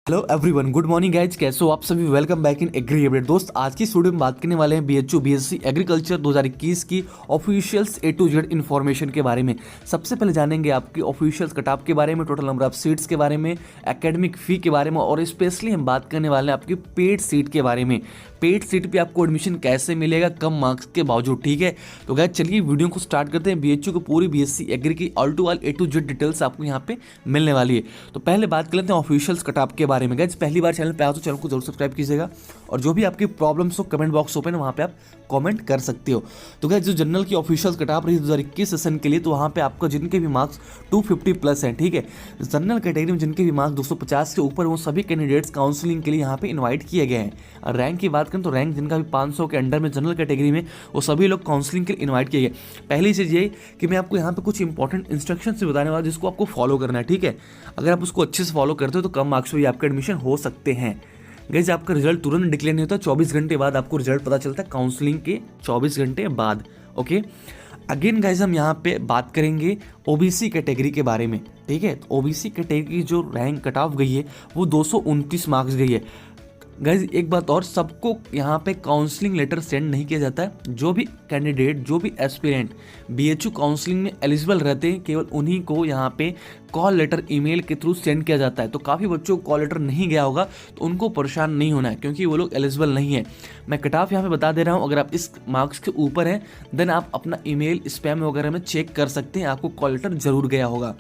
Hello everyone, good morning guys. कैसे हो आप सभी? Welcome back in agree update. दोस्त, आज की स्टूडियो में बात करने वाले हैं बीएचयू बीएससी एग्रीकल्चर 2021 की officials A to Z information के बारे में। सबसे पहले जानेंगे आपकी ऑफिशियल्स कटऑफ के बारे में, टोटल नंबर ऑफ सीट्स के बारे में, एकेडमिक फी के बारे में, और स्पेशली हम बात करने वाले हैं आपकी पेड सीट के बारे में। पेड सीट पे आपको एडमिशन कैसे मिलेगा कम मार्क्स के बावजूद, ठीक है। तो गाइज चलिए वीडियो को स्टार्ट करते हैं। बीएचयू को पूरी बीएससी एग्री की all to all A to Z details आपको यहाँ पे मिलने वाली है। तो पहले बात कर लेते हैं ऑफिशियल्स कटऑफ के बारे में। गाइज पहली बार चैनल पे आओ तो चैनल को जरूर सब्सक्राइब कीजिएगा, और जो भी आपकी प्रॉब्लम्स हो कमेंट बॉक्स ओपन है, वहाँ पे आप कमेंट कर सकते हो। तो गाइज जो जनरल की ऑफिशियल्स कटऑफ रही 2021 सेशन के लिए, तो वहाँ पे आपका जिनके भी मार्क्स 250 प्लस हैं, ठीक है। जनरल कैटेगरी में जिनके भी मार्क्स 250 के ऊपर, वो सभी कैंडिडेट्स काउंसलिंग के लिए यहाँ पे इन्वाइट किए गए हैं। और रैंक की बात करें तो रैंक जिनका भी 500 के अंडर में जनरल कैटेगरी में, वो सभी लोग काउंसलिंग के लिए इन्वाइट किए गए। पहली चीज़ ये कि मैं आपको यहाँ पे कुछ इंपॉर्टेंट इंस्ट्रक्शन से बताने वाला, जिसको आपको फॉलो करना है, ठीक है। अगर आप उसको अच्छे से फॉलो करते हो तो कम मार्क्स में भी आपका एडमिशन हो सकते हैं। गाइस आपका रिजल्ट तुरंत डिक्लेयर नहीं होता, 24 घंटे बाद आपको रिजल्ट पता चलता है, काउंसलिंग के 24 घंटे बाद। ओके, अगेन गाइस हम यहाँ पे बात करेंगे ओबीसी कैटेगरी के बारे में, ठीक है। ओबीसी कैटेगरी की जो रैंक कट ऑफ गई है वो 229 मार्क्स गई है। गाइज एक बात और, सबको यहाँ पे काउंसलिंग लेटर सेंड नहीं किया जाता है। जो भी कैंडिडेट, जो भी एस्पिरेंट बीएचयू काउंसलिंग में एलिजिबल रहते हैं, केवल उन्हीं को यहाँ पे कॉल लेटर ईमेल के थ्रू सेंड किया जाता है। तो काफ़ी बच्चों को कॉल लेटर नहीं गया होगा, तो उनको परेशान नहीं होना है, क्योंकि वो लोग एलिजिबल नहीं है। मैं कट ऑफ यहाँ पे बता दे रहा हूँ, अगर आप इस मार्क्स के ऊपर हैं देन आप अपना ईमेल स्पैम वगैरह में चेक कर सकते हैं, आपको कॉल लेटर जरूर गया होगा,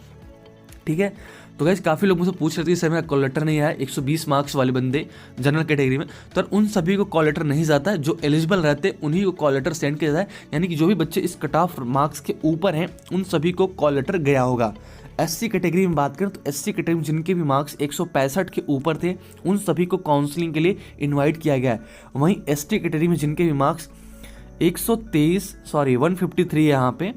ठीक है। तो गाइस काफ़ी लोग मुझसे पूछ रहे थे सर मेरा कॉल लेटर नहीं आया, 120 मार्क्स वाले बंदे जनरल कैटेगरी में, तो उन सभी को कॉल लेटर नहीं जाता है। जो एलिजिबल रहते हैं उन्हीं को कॉल लेटर सेंड किया जाता है, यानी कि जो भी बच्चे इस कट ऑफ मार्क्स के ऊपर हैं उन सभी को कॉल लेटर गया होगा। एससी कैटेगरी में बात करें तो एससी कैटेगरी में जिनके भी मार्क्स 165 के ऊपर थे, उन सभी को काउंसलिंग के लिए इन्वाइट किया गया है। वहीं एसटी कैटेगरी में जिनके भी मार्क्स 153 है, यहाँ पे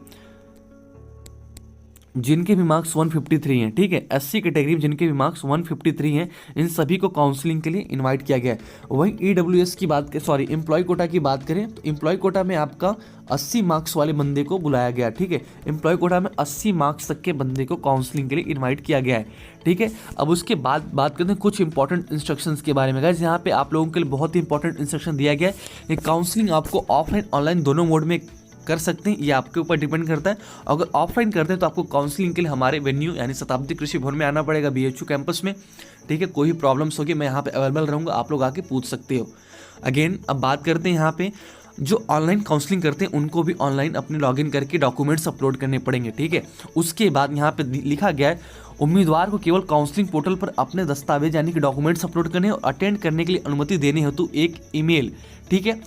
जिनके भी मार्क्स 153 हैं, ठीक है। एससी कैटेगरी में जिनके भी मार्क्स 153 हैं, इन सभी को काउंसलिंग के लिए इनवाइट किया गया है। वहीं ईडब्ल्यूएस की बात करें, एम्प्लॉय कोटा की बात करें तो एम्प्लॉय कोटा में आपका 80 मार्क्स वाले बंदे को बुलाया गया, ठीक है। एम्प्लॉय कोटा में 80 मार्क्स तक के बंदे को काउंसलिंग के लिए इन्वाइट किया गया है, ठीक है। अब उसके बाद बात करते हैं कुछ इंपॉर्टेंट इंस्ट्रक्शंस के बारे में। गाइस यहाँ पे आप लोगों के लिए बहुत ही इंपॉर्टेंट इंस्ट्रक्शन दिया गया है। काउंसलिंग आपको ऑफलाइन ऑनलाइन दोनों मोड में कर सकते हैं, ये आपके ऊपर डिपेंड करता है। अगर ऑफलाइन करते हैं तो आपको काउंसलिंग के लिए हमारे वेन्यू यानी शताब्दी कृषि भवन में आना पड़ेगा, बीएचयू कैंपस में, ठीक है। कोई भी प्रॉब्लम्स होगी मैं यहाँ पे अवेलेबल रहूँगा, आप लोग आके पूछ सकते हो। अगेन अब बात करते हैं यहाँ पे जो ऑनलाइन काउंसलिंग करते हैं उनको भी ऑनलाइन अपने लॉगिन करके डॉक्यूमेंट्स अपलोड करने पड़ेंगे, ठीक है। उसके बाद यहाँ पे लिखा गया है उम्मीदवार को केवल काउंसलिंग पोर्टल पर अपने दस्तावेज यानी कि डॉक्यूमेंट्स अपलोड करने और अटेंड करने के लिए अनुमति देने हेतु एक ईमेल, ठीक है।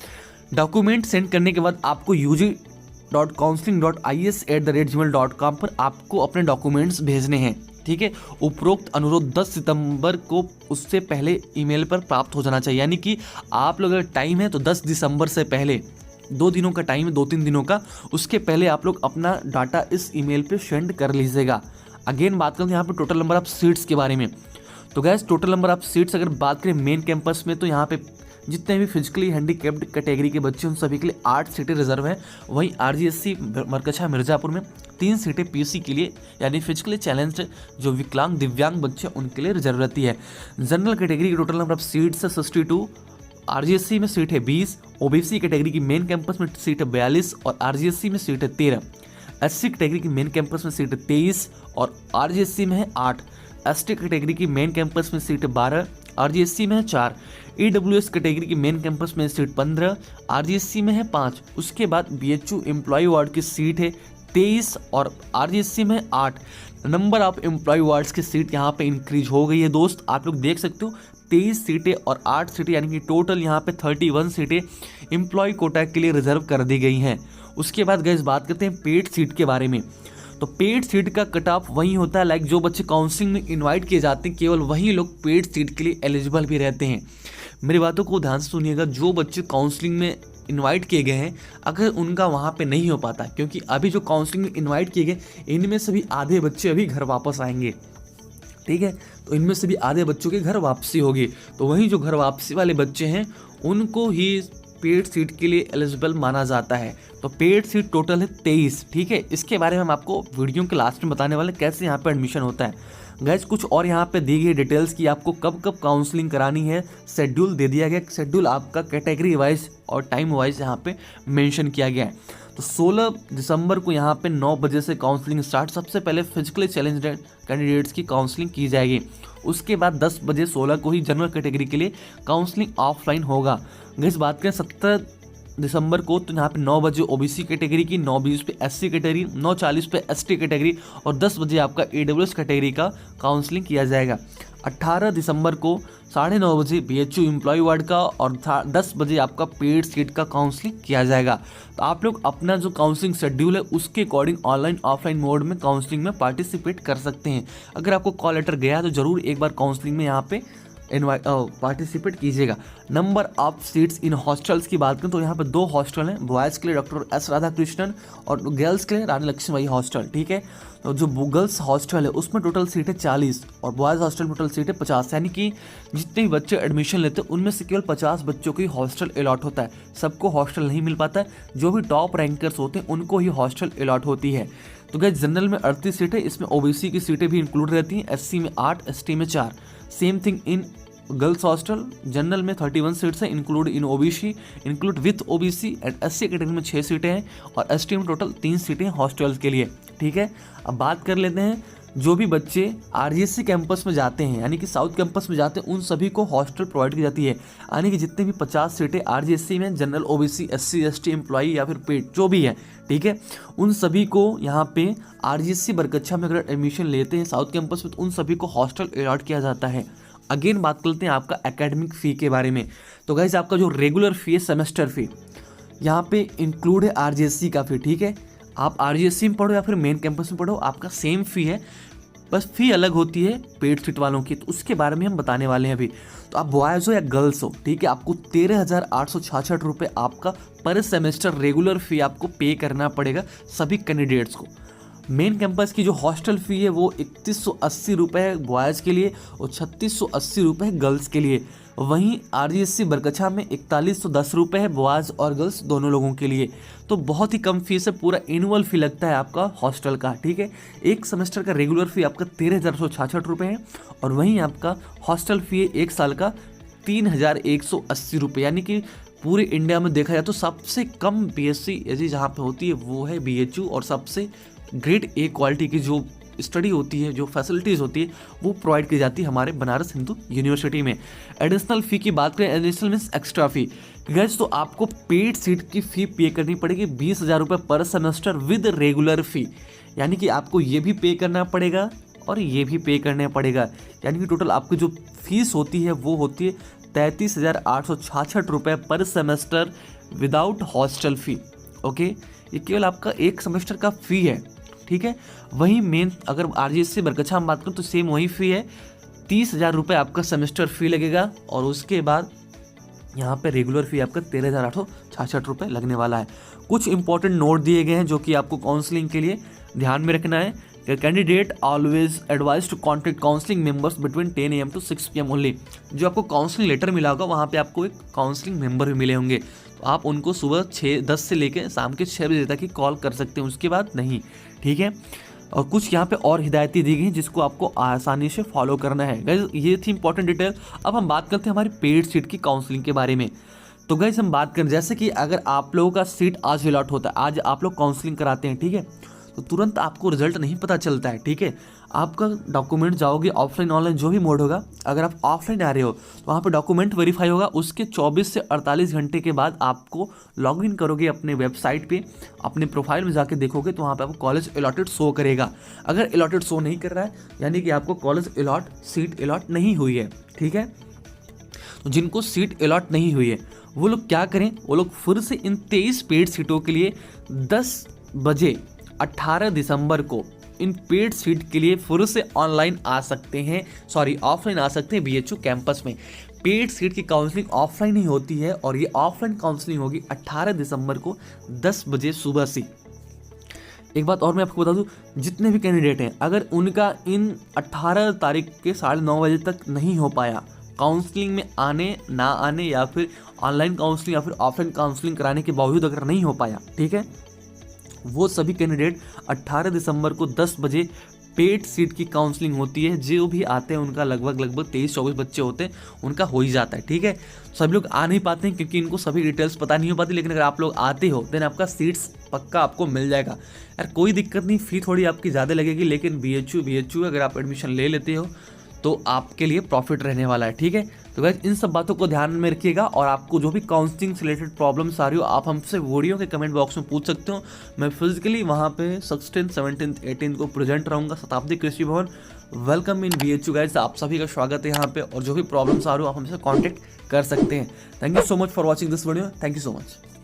डॉक्यूमेंट सेंड करने के बाद आपको ug.counseling.is@gmail.com पर आपको अपने डॉक्यूमेंट्स भेजने हैं, ठीक है। उपरोक्त अनुरोध 10 सितंबर को उससे पहले ईमेल पर प्राप्त हो जाना चाहिए, यानी कि आप लोग अगर टाइम है तो 10 दिसंबर से पहले, 2 दिनों का टाइम है, 2-3 दिनों का, उसके पहले आप लोग अपना डाटा इस ईमेल पे सेंड कर लीजिएगा। अगेन बात करें यहाँ पे टोटल नंबर ऑफ सीट्स के बारे में। तो gas total number of seats अगर बात करें मेन कैंपस में, तो यहाँ पे जितने भी फिजिकली हैंडीकैप्ड कैटेगरी के बच्चे उन सभी के लिए 8 सीटें रिजर्व हैं। वहीं आरजीएससी मरकछा मिर्जापुर में 3 सीटें पीसी के लिए यानी फिजिकली चैलेंज्ड जो विकलांग दिव्यांग बच्चे उनके लिए रिजर्व रहती है। जनरल कैटेगरी की टोटल नंबर ऑफ सीट्स है 62, आरजीएससी में सीट है 20, ओबीसी कैटेगरी की मेन कैंपस में सीट है 42 और आरजीएससी में सीट है 13, एससी कैटेगरी की मेन कैंपस में सीट है 23 और आरजीएससी में है 8, एसटी कैटेगरी की मेन कैंपस में सीट है 12, आरजीएससी में है 4, ईडब्ल्यूएस कैटेगरी की मेन कैंपस में सीट 15, आरजीएससी में है 5। उसके बाद बीएचयू एम्प्लॉय वार्ड की सीट है 23 और आरजीएससी में 8। नंबर ऑफ एम्प्लॉय वार्ड्स की सीट यहाँ पे इंक्रीज हो गई है दोस्त, आप लोग देख सकते हो 23 सीटें और 8 सीटें, यानी कि टोटल यहाँ पे 31 सीटें एम्प्लॉय कोटा के लिए रिजर्व कर दी गई हैं। उसके बाद गाइस बात करते हैं पेड सीट के बारे में। तो पेड सीट का कट ऑफ वही होता है, लाइक जो बच्चे काउंसलिंग में इनवाइट किए जाते हैं केवल वही लोग पेड सीट के लिए एलिजिबल भी रहते हैं। मेरी बातों को ध्यान से सुनिएगा, जो बच्चे काउंसलिंग में इनवाइट किए गए हैं अगर उनका वहाँ पे नहीं हो पाता, क्योंकि अभी जो काउंसलिंग में इनवाइट किए गए इनमें से भी आधे बच्चे अभी घर वापस आएंगे, ठीक है। तो इनमें से भी आधे बच्चों के घर वापसी होगी, तो वहीं जो घर वापसी वाले बच्चे हैं उनको ही पेड सीट के लिए एलिजिबल माना जाता है। तो पेड सीट टोटल है 23, ठीक है। इसके बारे में हम आपको वीडियो के लास्ट में बताने वाले कैसे यहाँ पे एडमिशन होता है। गैस कुछ और यहाँ पे दी गई डिटेल्स की आपको कब कब काउंसलिंग करानी है, शेड्यूल दे दिया गया। शेड्यूल आपका कैटेगरी वाइज और टाइम वाइज यहाँ पे मेंशन किया गया है। तो 16 दिसंबर को यहाँ पे 9 बजे से काउंसलिंग स्टार्ट। सबसे पहले फिजिकली चैलेंज्ड कैंडिडेट्स की काउंसलिंग की जाएगी। उसके बाद 10 बजे 16 को ही जनरल कैटेगरी के लिए काउंसलिंग ऑफलाइन होगा। गैस बात करें 17 दिसंबर को, तो यहाँ पे 9 बजे ओबीसी कैटेगरी की, 9:20 पे एससी कैटेगरी, 9:40 पे एसटी कैटेगरी और 10 बजे आपका ईडब्ल्यूएस कैटेगरी का काउंसलिंग किया जाएगा। 18 दिसंबर को 9:30 बजे बीएचयू एम्प्लॉय वार्ड का और 10 बजे आपका पेड सीट का काउंसलिंग किया जाएगा। तो आप लोग अपना जो काउंसलिंग शेड्यूल है उसके अकॉर्डिंग ऑनलाइन ऑफलाइन मोड में काउंसलिंग में पार्टिसिपेट कर सकते हैं। अगर आपको कॉल लेटर गया तो जरूर एक बार काउंसलिंग में यहाँ पे पार्टिसिपेट कीजिएगा। Number of seats in hostels की बात करें तो यहाँ पे 2 हॉस्टल हैं, बॉयज़ के लिए डॉक्टर एस राधाकृष्णन और गर्ल्स के लिए रानी लक्ष्मीबाई हॉस्टल। ठीक है, तो जो गर्ल्स हॉस्टल है उसमें टोटल सीट है 40 और बॉयज़ हॉस्टल में टोटल सीट है 50। यानी कि जितने भी बच्चे एडमिशन लेते हैं उनमें से केवल 50 बच्चों को ही हॉस्टल अलॉट होता है। सबको हॉस्टल नहीं मिल पाता है, जो भी टॉप रैंकर्स होते हैं उनको ही हॉस्टल अलॉट होती है। तो गैस जनरल में 38 सीटें, इसमें ओबीसी की सीटें भी इंक्लूड रहती हैं, एससी में 8, एसटी में 4। Same thing in girls hostel, general में 31 सीट्स हैं, include in OBC, include with OBC and SC category में 6 सीटें हैं और एसटी में टोटल 3 सीटें हैं हॉस्टल्स के लिए। ठीक है, अब बात कर लेते हैं जो भी बच्चे आरजीएससी कैंपस में जाते हैं यानी कि साउथ कैंपस में जाते हैं उन सभी को हॉस्टल प्रोवाइड की जाती है। यानी कि जितने भी 50 सीटें आरजीएससी में general, OBC, SC, ST employee या फिर पेड जो भी है, ठीक है, उन सभी को यहाँ पे आरजीएससी बरकच्छा में अगर एडमिशन लेते हैं साउथ कैंपस में तो उन सभी को हॉस्टल अलॉट किया जाता है। अगेन बात करते हैं आपका एकेडमिक फ़ी के बारे में। तो गाइस आपका जो रेगुलर फ़ी है, सेमेस्टर फ़ी, यहाँ पे इंक्लूड है आरजीएससी का फ़ी। ठीक है, आप आरजीएससी में पढ़ो या फिर मेन कैंपस में पढ़ो, आपका सेम फ़ी है, बस फ़ी अलग होती है पेड सीट वालों की। तो उसके बारे में हम बताने वाले हैं अभी। तो आप बॉयज़ हो या गर्ल्स हो, ठीक है, आपको 13,866 रुपये आपका पर सेमेस्टर रेगुलर फ़ी आपको पे करना पड़ेगा सभी कैंडिडेट्स को। मेन कैंपस की जो हॉस्टल फ़ी है वो 3180 रुपये है बॉयज़ के लिए और 3680 रुपये है गर्ल्स के लिए। वहीं आरजीएससी बरकच्छा में 4110 रुपये है बॉयज़ और गर्ल्स दोनों लोगों के लिए। तो बहुत ही कम फीस है, पूरा एनुअल फ़ी लगता है आपका हॉस्टल का। ठीक है, एक सेमेस्टर का रेगुलर फ़ी आपका 13,166 रुपये है और वहीं आपका हॉस्टल फ़ी है एक साल का 3,180 रुपये। यानी कि पूरे इंडिया में देखा जाए तो सबसे कम बीएससी यदि जहाँ पे होती है वो है बीएचयू और सबसे ग्रेड ए क्वालिटी की जो स्टडी होती है, जो फैसिलिटीज़ होती है वो प्रोवाइड की जाती है हमारे बनारस हिंदू यूनिवर्सिटी में। एडिशनल फ़ी की बात करें, एडिशनल मीन्स एक्स्ट्रा फ़ी। गैस तो आपको पेड सीट की फ़ी पे करनी पड़ेगी 20,000 रुपये पर सेमेस्टर विद रेगुलर फ़ी। यानी कि आपको ये भी पे करना पड़ेगा और ये भी पे करना पड़ेगा। यानी कि टोटल आपकी जो फीस होती है वो होती है 33,866 रुपये पर semester without hostel fee. Okay, ये केवल आपका एक सेमेस्टर का फ़ी है। ठीक है, वहीं मेन अगर आरजीएससी बरकच्छा हम बात करें तो सेम वही फ़ी है, 30,000 रुपये आपका सेमेस्टर फ़ी लगेगा और उसके बाद यहाँ पे रेगुलर फ़ी आपका 13,866 रुपये लगने वाला है। कुछ इंपॉर्टेंट नोट दिए गए हैं जो कि आपको काउंसलिंग के लिए ध्यान में रखना है। Candidate always advise to contact counselling members between 10 AM to 6 PM only. जो आपको काउंसलिंग लेटर मिला होगा वहाँ पे आपको एक काउंसलिंग मेंबर भी मिले होंगे, तो आप उनको सुबह 10 से लेकर शाम के 6 बजे तक ही कॉल कर सकते हैं, उसके बाद नहीं। ठीक है, और कुछ यहाँ पे और हिदायतें दी गई हैं जिसको आपको आसानी से फॉलो करना है। गाइस ये थी इंपॉर्टेंट डिटेल। अब हम बात करते हैं हमारी पेड सीट की काउंसलिंग के बारे में। तो गाइस हम बात करें जैसे कि अगर आप लोगों का सीट आज अलॉट होता है, आज आप लोग काउंसलिंग कराते हैं, ठीक है, तो तुरंत आपको रिजल्ट नहीं पता चलता है। ठीक है, आपका डॉक्यूमेंट जाओगे ऑफलाइन ऑनलाइन जो भी मोड होगा, अगर आप ऑफलाइन आ रहे हो तो वहाँ पे डॉक्यूमेंट वेरीफाई होगा। उसके 24 से 48 घंटे के बाद आपको लॉगिन करोगे अपने वेबसाइट पे, अपने प्रोफाइल में जाके देखोगे तो वहाँ पे आपको कॉलेज अलॉटेड शो करेगा। अगर अलॉटेड शो नहीं कर रहा है यानी कि आपको कॉलेज सीट अलॉट नहीं हुई है। ठीक है, तो जिनको सीट अलॉट नहीं हुई है वो लोग क्या करें, वो लोग फिर से इन 23 पेड सीटों के लिए 10 बजे 18 दिसंबर को इन पेड सीट के लिए फिर से ऑनलाइन आ सकते हैं, ऑफलाइन आ सकते हैं बीएचयू कैंपस में। पेड सीट की काउंसलिंग ऑफलाइन ही होती है और ये ऑफलाइन काउंसलिंग होगी 18 दिसंबर को 10 बजे सुबह से। एक बात और मैं आपको बता दूं, जितने भी कैंडिडेट हैं अगर उनका इन 18 तारीख के 9:30 बजे तक नहीं हो पाया काउंसलिंग में आने ना आने या फिर ऑनलाइन काउंसलिंग या फिर ऑफलाइन काउंसलिंग कराने के बावजूद अगर नहीं हो पाया, ठीक है, वो सभी कैंडिडेट 18 दिसंबर को 10 बजे पेड सीट की काउंसलिंग होती है। जो भी आते हैं उनका लगभग 23-24 बच्चे होते हैं, उनका हो ही जाता है। ठीक है, सभी लोग आ नहीं पाते हैं क्योंकि इनको सभी डिटेल्स पता नहीं हो पाती, लेकिन अगर आप लोग आते हो देन आपका सीट्स पक्का आपको मिल जाएगा यार, कोई दिक्कत नहीं। फी थोड़ी आपकी ज़्यादा लगेगी, लेकिन BHU अगर आप एडमिशन ले लेते हो तो आपके लिए प्रॉफिट रहने वाला है। ठीक है, तो गाइस इन सब बातों को ध्यान में रखिएगा, और आपको जो भी काउंसलिंग से रिलेटेड प्रॉब्लम्स आ रही हो आप हमसे वीडियो के कमेंट बॉक्स में पूछ सकते हो। मैं फिजिकली वहाँ पे 16, 17, 18 को प्रेजेंट रहूँगा, शताब्दी कृषि भवन। वेलकम इन BHU गाइस, आप सभी का स्वागत है यहाँ पे, और जो भी प्रॉब्लम्स आ रही हो आप हमसे कॉन्टेक्ट कर सकते हैं। Thank you so much for watching this video, thank you so much.